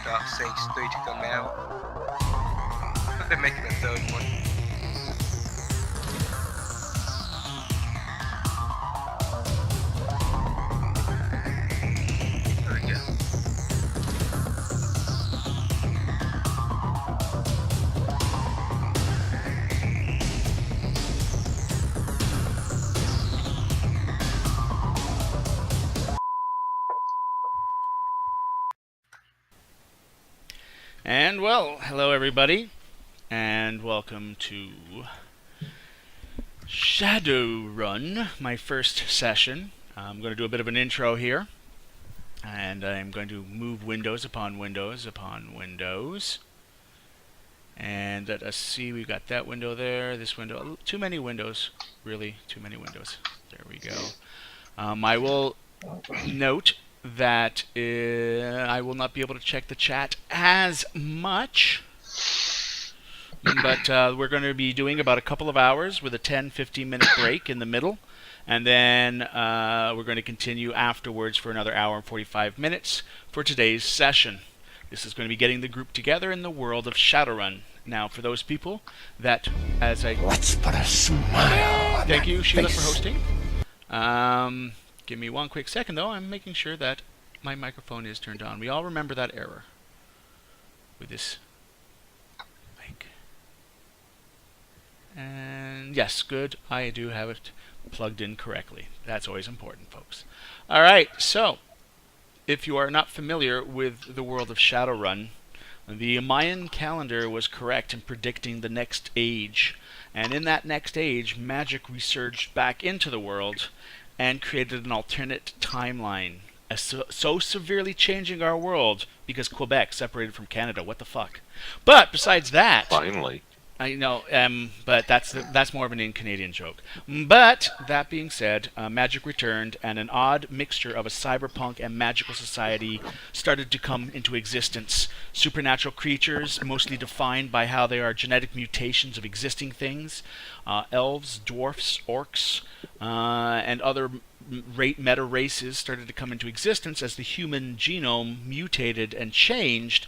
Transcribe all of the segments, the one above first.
Dark Sage 3 to come out. But they're making a third one. There we go. And well, hello everybody, and welcome to Shadowrun, my first session. I'm going to do a bit of an intro here, and I'm going to move windows upon windows upon windows. And let us see, we've got that window there, this window, too many windows, really, too many windows. There we go. I will note that I will not be able to check the chat as much, but we're going to be doing about a couple of hours with a 10-15 minute break in the middle, and then we're going to continue afterwards for another hour and 45 minutes for today's session. This is going to be getting the group together in the world of Shadowrun. Now, for those people that, as I... Let's put a smile on Thank you, Sheila, face. for hosting. Give me one quick second, though. I'm making sure that my microphone is turned on. We all remember that error with this mic. And yes, good. I do have it plugged in correctly. That's always important, folks. All right, so if you are not familiar with the world of Shadowrun, the Mayan calendar was correct in predicting the next age. And in that next age, magic resurged back into the world and created an alternate timeline, so severely changing our world because Quebec separated from Canada. What the fuck? But besides that, Finally. I know, but that's more of an in-Canadian joke. But that being said, magic returned, and an odd mixture of a cyberpunk and magical society started to come into existence. Supernatural creatures, mostly defined by how they are genetic mutations of existing things, elves, dwarfs, orcs, and other meta races started to come into existence as the human genome mutated and changed,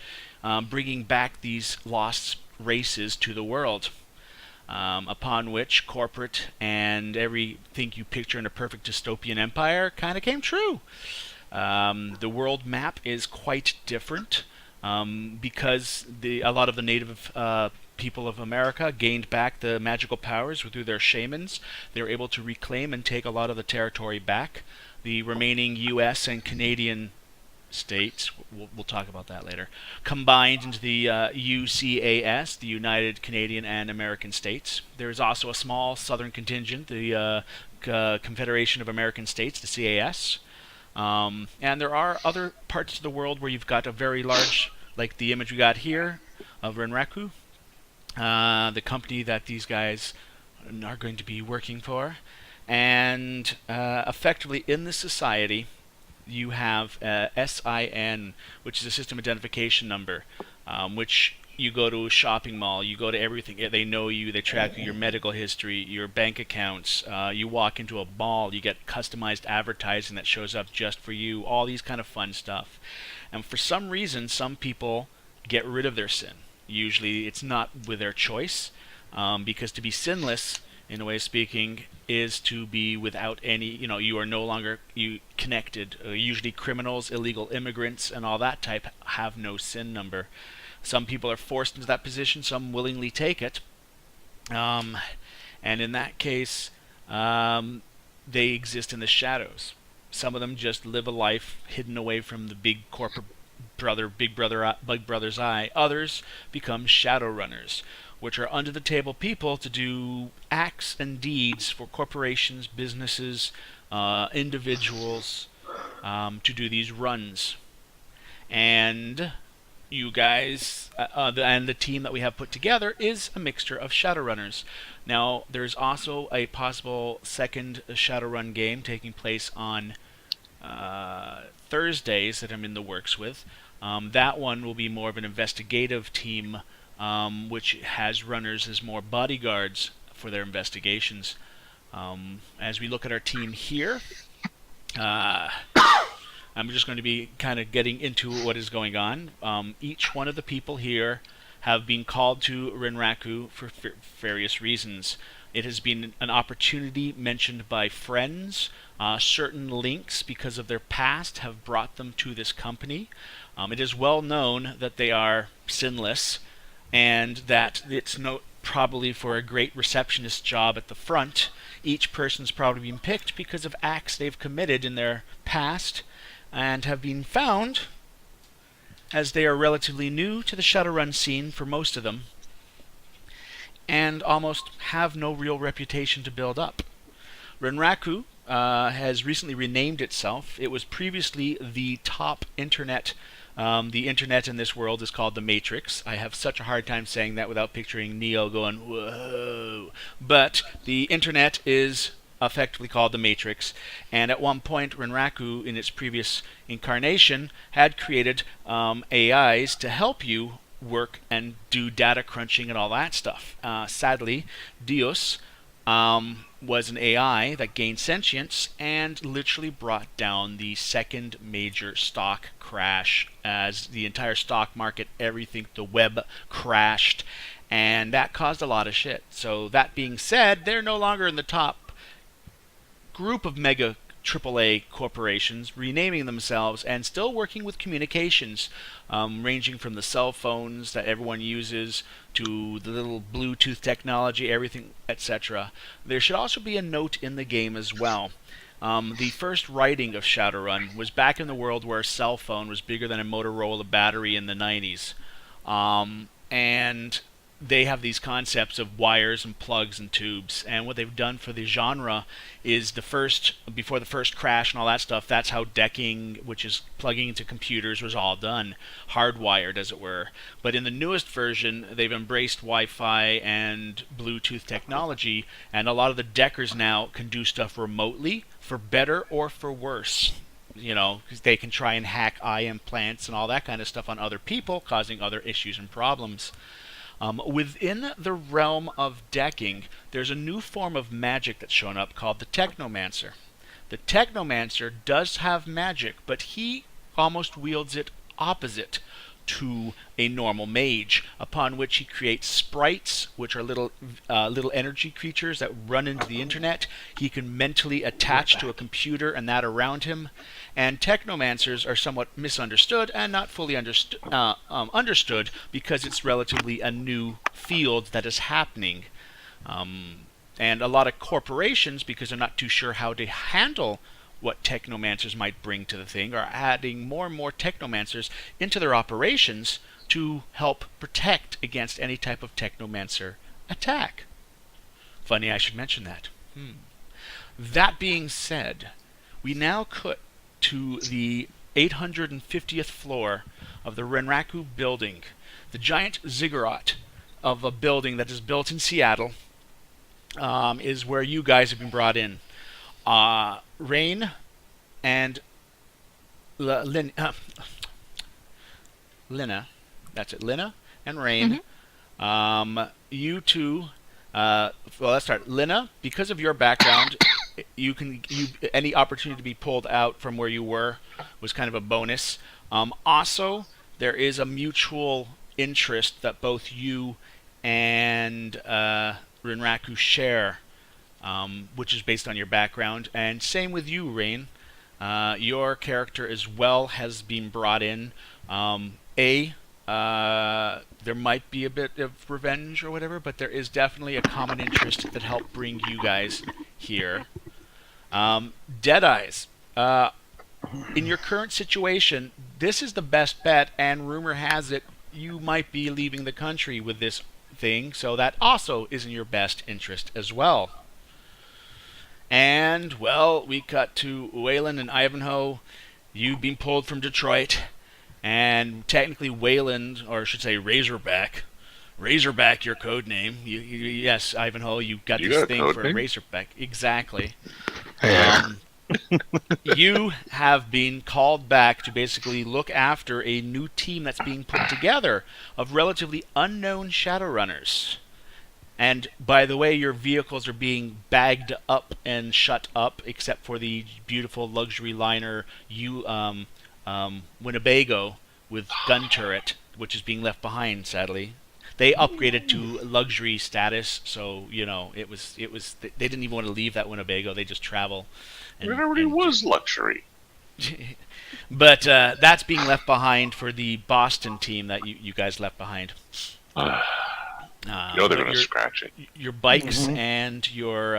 bringing back these lost races to the world, upon which corporate and everything you picture in a perfect dystopian empire kind of came true. The world map is quite different because a lot of the native people of America gained back the magical powers through their shamans. They were able to reclaim and take a lot of the territory back. The remaining U.S. and Canadian states, we'll talk about that later, combined into the UCAS, the United Canadian and American States. There's also a small southern contingent, the Confederation of American States, the CAS. And there are other parts of the world where you've got a very large, like the image we got here of Renraku, the company that these guys are going to be working for. And effectively in this society, you have SIN, which is a system identification number, which you go to a shopping mall, you go to everything. They know you, they track your medical history, your bank accounts. You walk into a mall, you get customized advertising that shows up just for you, all these kind of fun stuff. And for some reason, some people get rid of their sin. Usually it's not with their choice, because to be sinless, in a way of speaking, is to be without any, you are no longer connected. Usually criminals, illegal immigrants, and all that type have no sin number. Some people are forced into that position, some willingly take it. And in that case, they exist in the shadows. Some of them just live a life hidden away from the big corporate big brother's eye. Others become shadow runners, which are under-the-table people to do acts and deeds for corporations, businesses, individuals, to do these runs. And you guys, and the team that we have put together is a mixture of Shadowrunners. Now, there's also a possible second Shadowrun game taking place on Thursdays that I'm in the works with. That one will be more of an investigative team, which has runners as more bodyguards for their investigations. As we look at our team here, I'm just going to be kind of getting into what is going on. Each one of the people here have been called to Renraku for various reasons. It has been an opportunity mentioned by friends. Certain links, because of their past, have brought them to this company. It is well known that they are sinless, and that it's probably for a great receptionist job at the front. Each person's probably been picked because of acts they've committed in their past, and have been found, as they are relatively new to the Shadowrun scene for most of them, and almost have no real reputation to build up. Renraku has recently renamed itself. It was previously the top internet. The internet in this world is called the Matrix. I have such a hard time saying that without picturing Neo going, whoa. But the internet is effectively called the Matrix, and at one point Renraku, in its previous incarnation, had created AIs to help you work and do data crunching and all that stuff. Sadly, Dios was an AI that gained sentience and literally brought down the second major stock crash, as the entire stock market, everything, the web crashed, and that caused a lot of shit. So that being said, they're no longer in the top group of mega AAA corporations, renaming themselves and still working with communications, ranging from the cell phones that everyone uses to the little Bluetooth technology, everything, etc. There should also be a note in the game as well. The first writing of Shadowrun was back in the world where a cell phone was bigger than a Motorola battery in the 90s. And they have these concepts of wires and plugs and tubes, and what they've done for the genre is before the first crash and all that stuff, that's how decking, which is plugging into computers, was all done, hardwired as it were. But in the newest version, they've embraced Wi-Fi and Bluetooth technology, and a lot of the deckers now can do stuff remotely, for better or for worse. You know, because they can try and hack eye implants and all that kind of stuff on other people, causing other issues and problems. Within the realm of decking, there's a new form of magic that's shown up called the Technomancer. The Technomancer does have magic, but he almost wields it opposite to a normal mage, upon which he creates sprites, which are little energy creatures that run into the internet. He can mentally attach to a computer and that around him. And technomancers are somewhat misunderstood and not fully understood because it's relatively a new field that is happening. And a lot of corporations, because they're not too sure how to handle what technomancers might bring to the thing, are adding more and more technomancers into their operations to help protect against any type of technomancer attack. Funny I should mention that. That being said, we now cut to the 850th floor of the Renraku building, the giant ziggurat of a building that is built in Seattle, is where you guys have been brought in. Rain and Lina, that's it, Lina and Rain. You two, well, let's start. Lina, because of your background, any opportunity to be pulled out from where you were was kind of a bonus. Also, there is a mutual interest that both you and Renraku share, which is based on your background. And same with you, Rain. Your character as well has been brought in. There might be a bit of revenge or whatever, but there is definitely a common interest that helped bring you guys here. Deadeyes. In your current situation, this is the best bet, and rumor has it you might be leaving the country with this thing, so that also is in your best interest as well. And, well, we cut to Waylon and Ivanhoe. You've been pulled from Detroit, and technically Wayland, or I should say Razorback, your code name. Yes, Ivanhoe, you got this thing for Razorback. Exactly. Yeah. You have been called back to basically look after a new team that's being put together of relatively unknown Shadowrunners. And by the way, your vehicles are being bagged up and shut up, except for the beautiful luxury liner Winnebago with gun turret, which is being left behind, sadly. They upgraded to luxury status, so it was. They didn't even want to leave that Winnebago. They just travel. It already was luxury. But that's being left behind for the Boston team that you guys left behind. They're going to scratch it. Your bikes and your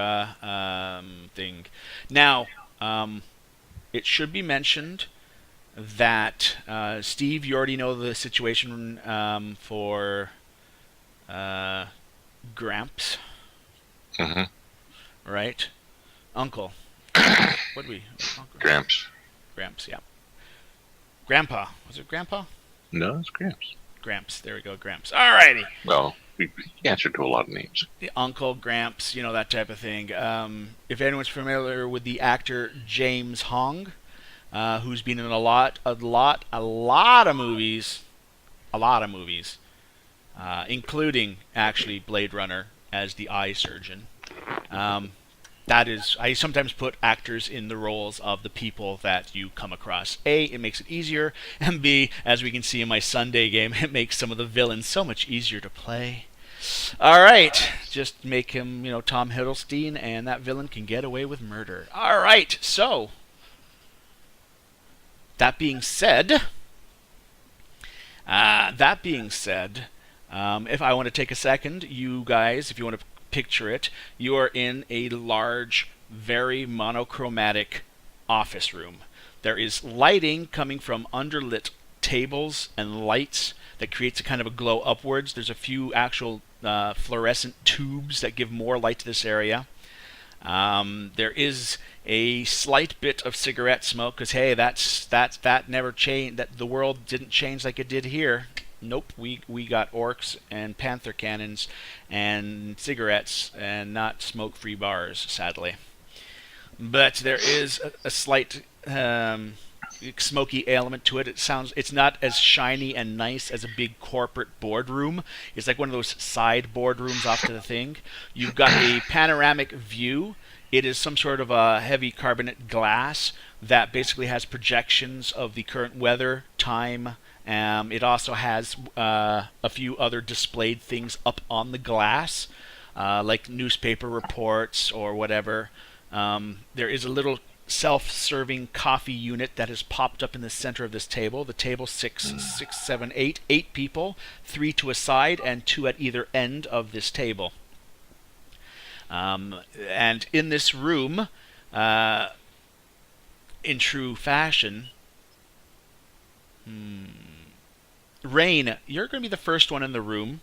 thing. Now, it should be mentioned that, Steve, you already know the situation for Gramps. Mm-hmm. Right? Uncle. What do we... Uncle? Gramps. Gramps, yeah. Grandpa. Was it Grandpa? No, it's Gramps. Gramps. There we go, Gramps. Alrighty. Well, we answered to a lot of names. The Uncle, Gramps, that type of thing. If anyone's familiar with the actor James Hong, who's been in a lot of movies, including actually Blade Runner as the eye surgeon. I sometimes put actors in the roles of the people that you come across. A, it makes it easier, and B, as we can see in my Sunday game, it makes some of the villains so much easier to play. Alright, just make him, Tom Hiddleston, and that villain can get away with murder. Alright, so, that being said, if I want to take a second, you guys, if you want to picture it, you are in a large, very monochromatic office room. There is lighting coming from underlit tables and lights that creates a kind of a glow upwards. There's a few actual fluorescent tubes that give more light to this area. There is a slight bit of cigarette smoke, because hey, that never changed. That the world didn't change like it did here. Nope, we got orcs and panther cannons and cigarettes and not smoke-free bars, sadly. But there is a slight smoky element to it. It's not as shiny and nice as a big corporate boardroom. It's like one of those side boardrooms off to the thing. You've got a panoramic view. It is some sort of a heavy carbonate glass that basically has projections of the current weather, time. It also has a few other displayed things up on the glass, like newspaper reports or whatever. There is a little self-serving coffee unit that has popped up in the center of this table. The table six, seven, eight people, 3 to a side and 2 at either end of this table. And in this room, in true fashion, Rain, you're going to be the first one in the room.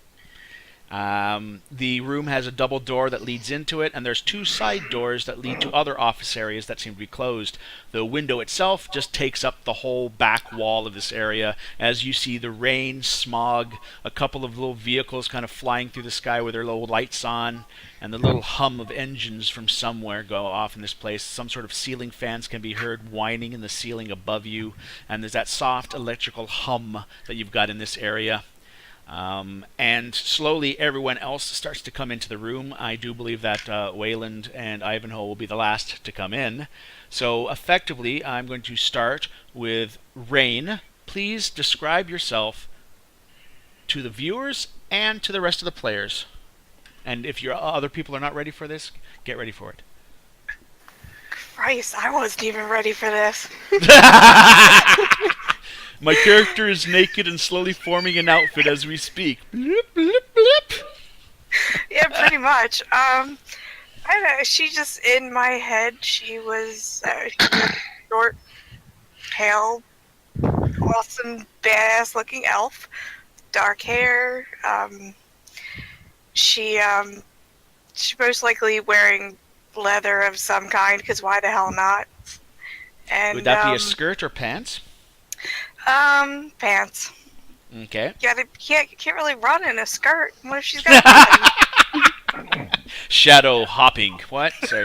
The room has a double door that leads into it, and there's 2 side doors that lead to other office areas that seem to be closed. The window itself just takes up the whole back wall of this area. As you see the rain, smog, a couple of little vehicles kind of flying through the sky with their little lights on, and the little hum of engines from somewhere go off in this place. Some sort of ceiling fans can be heard whining in the ceiling above you, and there's that soft electrical hum that you've got in this area. And slowly everyone else starts to come into the room. I do believe that Wayland and Ivanhoe will be the last to come in. So effectively, I'm going to start with Rain. Please describe yourself to the viewers and to the rest of the players. And if your other people are not ready for this, get ready for it. Christ, I wasn't even ready for this. My character is naked and slowly forming an outfit as we speak. Blip, blip, blip. Yeah, pretty much. I don't know, she just, in my head, she was short, pale, awesome, badass looking elf, dark hair. She most likely wearing leather of some kind, because why the hell not? And would that be a skirt or pants? Pants. Okay. Yeah, you can't really run in a skirt. What if she's got a Shadow hopping. What? Sorry.